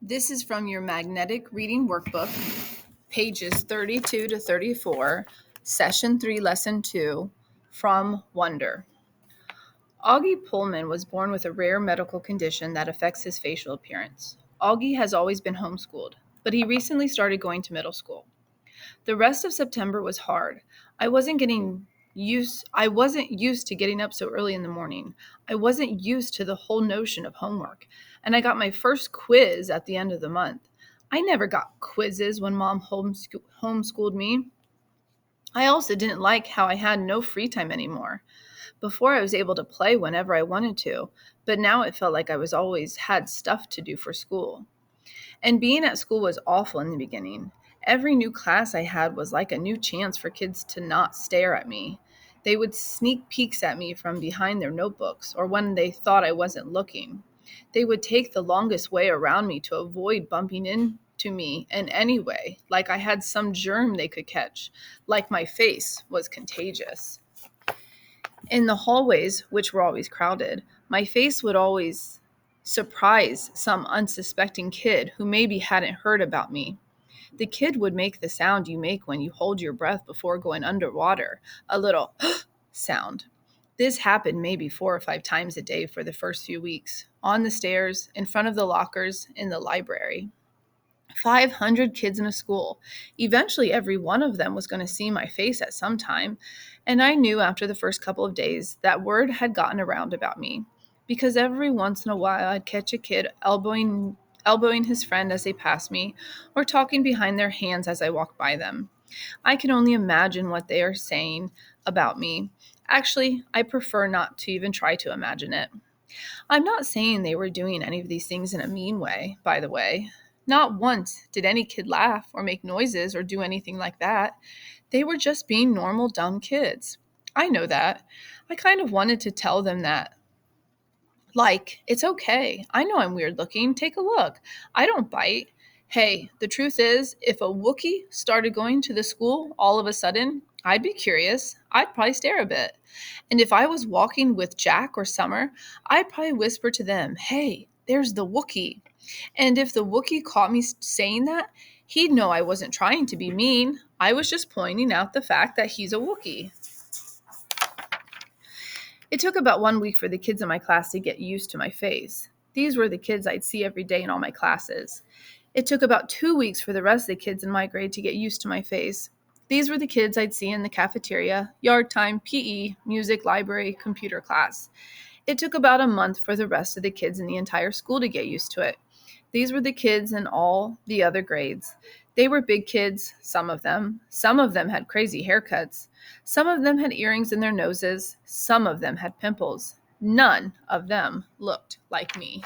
This is from your magnetic reading workbook, pages 32 to 34, session 3, lesson 2, from Wonder. Augie Pullman was born with a rare medical condition that affects his facial appearance. Augie has always been homeschooled, but he recently started going to middle school. The rest of September was hard. I wasn't used to getting up so early in the morning. I wasn't used to the whole notion of homework. And I got my first quiz at the end of the month. I never got quizzes when mom homeschooled me. I also didn't like how I had no free time anymore. Before I was able to play whenever I wanted to, but now it felt like I was always had stuff to do for school. And being at school was awful in the beginning. Every new class I had was like a new chance for kids to not stare at me. They would sneak peeks at me from behind their notebooks or when they thought I wasn't looking. They would take the longest way around me to avoid bumping into me in any way, like I had some germ they could catch, like my face was contagious. In the hallways, which were always crowded, my face would always surprise some unsuspecting kid who maybe hadn't heard about me. The kid would make the sound you make when you hold your breath before going underwater, a little sound. This happened maybe 4 or 5 times a day for the first few weeks, on the stairs, in front of the lockers, in the library. 500 kids in a school. Eventually, every one of them was going to see my face at some time, and I knew after the first couple of days that word had gotten around about me. Because every once in a while, I'd catch a kid elbowing his friend as they passed me, or talking behind their hands as I walked by them. I can only imagine what they are saying about me. Actually, I prefer not to even try to imagine it. I'm not saying they were doing any of these things in a mean way, by the way. Not once did any kid laugh or make noises or do anything like that. They were just being normal, dumb kids. I know that. I kind of wanted to tell them that. Like, it's okay. I know I'm weird looking. Take a look. I don't bite. Hey, the truth is, if a Wookiee started going to the school all of a sudden, I'd be curious. I'd probably stare a bit. And if I was walking with Jack or Summer, I'd probably whisper to them, hey, there's the Wookiee. And if the Wookiee caught me saying that, he'd know I wasn't trying to be mean. I was just pointing out the fact that he's a Wookiee. It took about 1 week for the kids in my class to get used to my face. These were the kids I'd see every day in all my classes. It took about 2 weeks for the rest of the kids in my grade to get used to my face. These were the kids I'd see in the cafeteria, yard time, PE, music, library, computer class. It took about a month for the rest of the kids in the entire school to get used to it. These were the kids in all the other grades. They were big kids, some of them. Some of them had crazy haircuts. Some of them had earrings in their noses. Some of them had pimples. None of them looked like me.